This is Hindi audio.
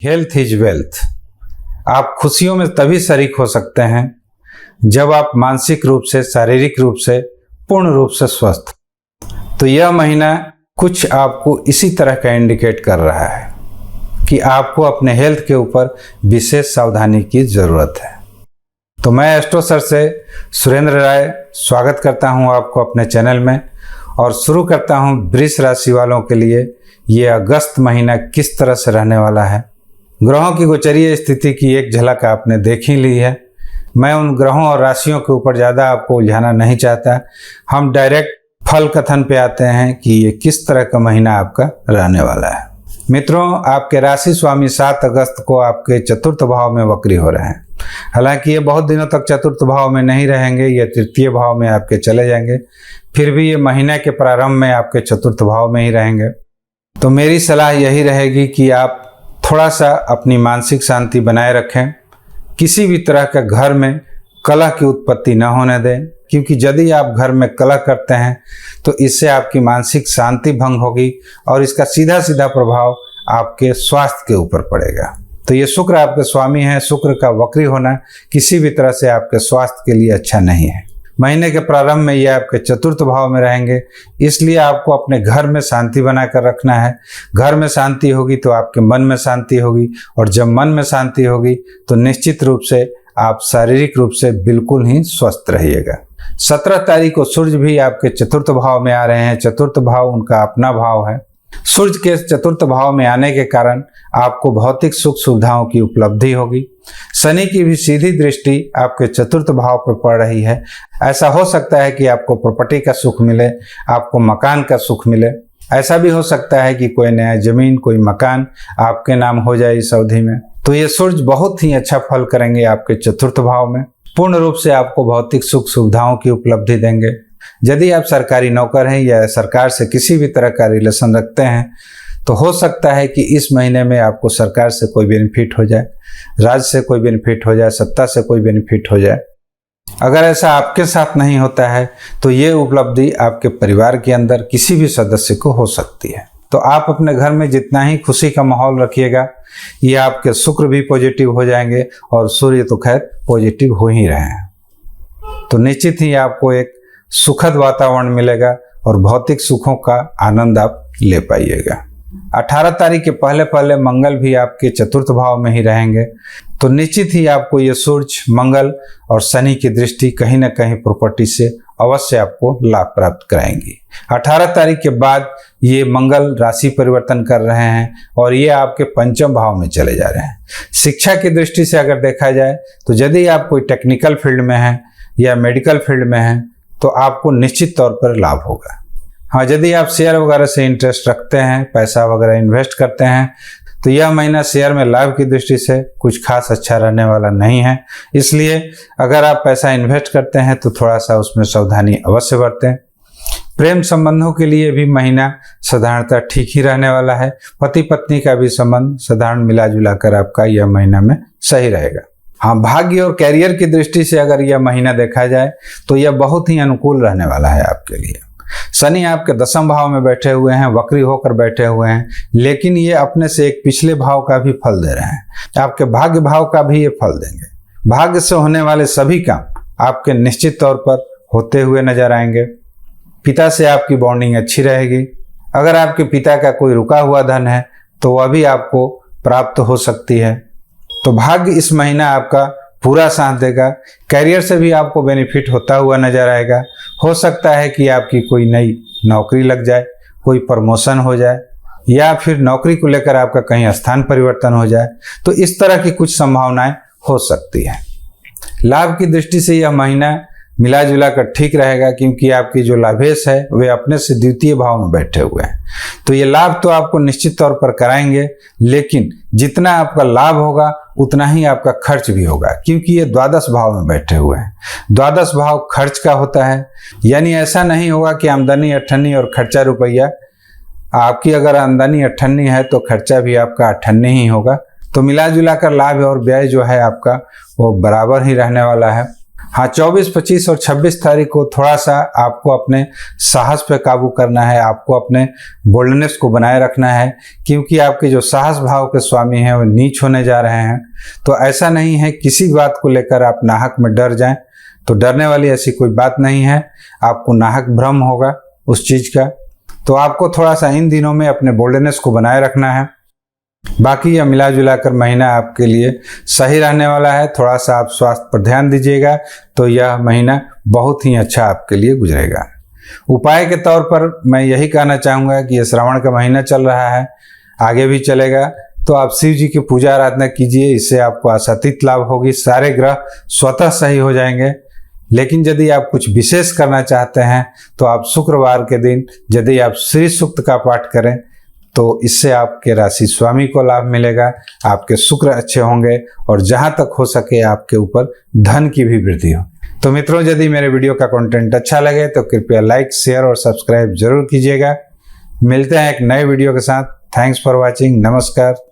Health is wealth. आप खुशियों में तभी शरीक हो सकते हैं जब आप मानसिक रूप से, शारीरिक रूप से पूर्ण रूप से स्वस्थ। तो यह महीना कुछ आपको इसी तरह का इंडिकेट कर रहा है कि आपको अपने हेल्थ के ऊपर विशेष सावधानी की ज़रूरत है। तो मैं एस्ट्रो सर से सुरेंद्र राय स्वागत करता हूं आपको अपने चैनल में और शुरू करता हूं वृष राशि वालों के लिए ये अगस्त महीना किस तरह से रहने वाला है। ग्रहों की गोचरीय स्थिति की एक झलक आपने देख ही ली है। मैं उन ग्रहों और राशियों के ऊपर ज़्यादा आपको उलझाना नहीं चाहता। हम डायरेक्ट फल कथन पे आते हैं कि ये किस तरह का महीना आपका रहने वाला है। मित्रों, आपके राशि स्वामी 7 अगस्त को आपके चतुर्थ भाव में वक्री हो रहे हैं। हालांकि ये बहुत दिनों तक चतुर्थ भाव में नहीं रहेंगे, ये तृतीय भाव में आपके चले जाएंगे। फिर भी ये महीने के प्रारंभ में आपके चतुर्थ भाव में ही रहेंगे। तो मेरी सलाह यही रहेगी कि आप थोड़ा सा अपनी मानसिक शांति बनाए रखें। किसी भी तरह का घर में कलह की उत्पत्ति न होने दें, क्योंकि यदि आप घर में कलह करते हैं तो इससे आपकी मानसिक शांति भंग होगी और इसका सीधा सीधा प्रभाव आपके स्वास्थ्य के ऊपर पड़ेगा। तो ये शुक्र आपके स्वामी हैं। शुक्र का वक्री होना किसी भी तरह से आपके स्वास्थ्य के लिए अच्छा नहीं है। महीने के प्रारंभ में ये आपके चतुर्थ भाव में रहेंगे, इसलिए आपको अपने घर में शांति बनाकर रखना है। घर में शांति होगी तो आपके मन में शांति होगी, और जब मन में शांति होगी तो निश्चित रूप से आप शारीरिक रूप से बिल्कुल ही स्वस्थ रहिएगा। 17 तारीख को सूर्य भी आपके चतुर्थ भाव में आ रहे हैं। चतुर्थ भाव उनका अपना भाव है। सूर्य के चतुर्थ भाव में आने के कारण आपको भौतिक सुख सुविधाओं की उपलब्धि होगी। शनि की भी सीधी दृष्टि आपके चतुर्थ भाव पर पड़ रही है। ऐसा हो सकता है कि आपको प्रॉपर्टी का सुख मिले, आपको मकान का सुख मिले। ऐसा भी हो सकता है कि कोई नया जमीन, कोई मकान आपके नाम हो जाए इस अवधि में। तो ये सूर्य बहुत ही अच्छा फल करेंगे आपके चतुर्थ भाव में। पूर्ण रूप से आपको भौतिक सुख सुविधाओं की उपलब्धि देंगे। यदि आप सरकारी नौकर हैं या सरकार से किसी भी तरह का रिलेशन रखते हैं तो हो सकता है कि इस महीने में आपको सरकार से कोई बेनिफिट हो जाए, राज्य से कोई बेनिफिट हो जाए, सत्ता से कोई बेनिफिट हो जाए। अगर ऐसा आपके साथ नहीं होता है तो ये उपलब्धि आपके परिवार के अंदर किसी भी सदस्य को हो सकती है। तो आप अपने घर में जितना ही खुशी का माहौल रखिएगा, ये आपके शुक्र भी पॉजिटिव हो जाएंगे और सूर्य तो खैर पॉजिटिव हो ही रहे हैं। तो निश्चित ही आपको एक सुखद वातावरण मिलेगा और भौतिक सुखों का आनंद आप ले पाइएगा। 18 तारीख के पहले मंगल भी आपके चतुर्थ भाव में ही रहेंगे। तो निश्चित ही आपको ये सूर्य, मंगल और शनि की दृष्टि कहीं ना कहीं प्रॉपर्टी से अवश्य आपको लाभ प्राप्त कराएंगी। 18 तारीख के बाद ये मंगल राशि परिवर्तन कर रहे हैं और ये आपके पंचम भाव में चले जा रहे हैं। शिक्षा की दृष्टि से अगर देखा जाए तो यदि आप कोई टेक्निकल फील्ड में हैं या मेडिकल फील्ड में हैं तो आपको निश्चित तौर पर लाभ होगा। हाँ, यदि आप शेयर वगैरह से इंटरेस्ट रखते हैं, पैसा वगैरह इन्वेस्ट करते हैं, तो यह महीना शेयर में लाभ की दृष्टि से कुछ खास अच्छा रहने वाला नहीं है। इसलिए अगर आप पैसा इन्वेस्ट करते हैं तो थोड़ा सा उसमें सावधानी अवश्य बरतें। प्रेम संबंधों के लिए भी महीना साधारणतः ठीक ही रहने वाला है। पति पत्नी का भी संबंध साधारण मिला जुला कर आपका यह महीना में सही रहेगा। हाँ, भाग्य और कैरियर की दृष्टि से अगर यह महीना देखा जाए तो यह बहुत ही अनुकूल रहने वाला है आपके लिए। शनि आपके 10वें भाव में बैठे हुए हैं, वक्री होकर बैठे हुए हैं, लेकिन ये अपने से एक पिछले भाव का भी फल दे रहे हैं। आपके भाग्य भाव का भी ये फल देंगे। भाग्य से होने वाले सभी काम आपके निश्चित तौर पर होते हुए नजर आएंगे। पिता से आपकी बॉन्डिंग अच्छी रहेगी। अगर आपके पिता का कोई रुका हुआ धन है तो वह भी आपको प्राप्त हो सकती है। तो भाग्य इस महीना आपका पूरा साथ देगा। कैरियर से भी आपको बेनिफिट होता हुआ नजर आएगा। हो सकता है कि आपकी कोई नई नौकरी लग जाए, कोई प्रमोशन हो जाए, या फिर नौकरी को लेकर आपका कहीं स्थान परिवर्तन हो जाए। तो इस तरह की कुछ संभावनाएं हो सकती है। लाभ की दृष्टि से यह महीना मिला जुला कर ठीक रहेगा, क्योंकि आपकी जो लाभेश है वे अपने से द्वितीय भाव में बैठे हुए हैं। तो ये लाभ तो आपको निश्चित तौर पर कराएंगे, लेकिन जितना आपका लाभ होगा उतना ही आपका खर्च भी होगा, क्योंकि ये द्वादश भाव में बैठे हुए हैं। द्वादश भाव खर्च का होता है, यानी ऐसा नहीं होगा कि आमदनी अठन्नी और खर्चा रुपया। आपकी अगर आमदनी अठन्नी है तो खर्चा भी आपका अठन्नी ही होगा। तो मिला जुला कर लाभ और व्यय जो है आपका वो बराबर ही रहने वाला है। हाँ, 24, 25 और 26 तारीख को थोड़ा सा आपको अपने साहस पे काबू करना है, आपको अपने बोल्डनेस को बनाए रखना है, क्योंकि आपके जो साहस भाव के स्वामी हैं वो नीच होने जा रहे हैं। तो ऐसा नहीं है किसी बात को लेकर आप नाहक में डर जाएं, तो डरने वाली ऐसी कोई बात नहीं है। आपको नाहक भ्रम होगा उस चीज़ का। तो आपको थोड़ा सा इन दिनों में अपने बोल्डनेस को बनाए रखना है। बाकी यह मिला जुला कर महीना आपके लिए सही रहने वाला है। थोड़ा सा आप स्वास्थ्य पर ध्यान दीजिएगा तो यह महीना बहुत ही अच्छा आपके लिए गुजरेगा। उपाय के तौर पर मैं यही कहना चाहूँगा कि यह श्रावण का महीना चल रहा है, आगे भी चलेगा, तो आप शिव जी की पूजा आराधना कीजिए। इससे आपको आशातीत लाभ होगी, सारे ग्रह स्वतः सही हो जाएंगे। लेकिन यदि आप कुछ विशेष करना चाहते हैं तो आप शुक्रवार के दिन यदि आप श्री सूक्त का पाठ करें तो इससे आपके राशि स्वामी को लाभ मिलेगा, आपके शुक्र अच्छे होंगे और जहां तक हो सके आपके ऊपर धन की भी वृद्धि हो। तो मित्रों, यदि मेरे वीडियो का कंटेंट अच्छा लगे तो कृपया लाइक, शेयर और सब्सक्राइब जरूर कीजिएगा। मिलते हैं एक नए वीडियो के साथ। Thanks for watching. नमस्कार।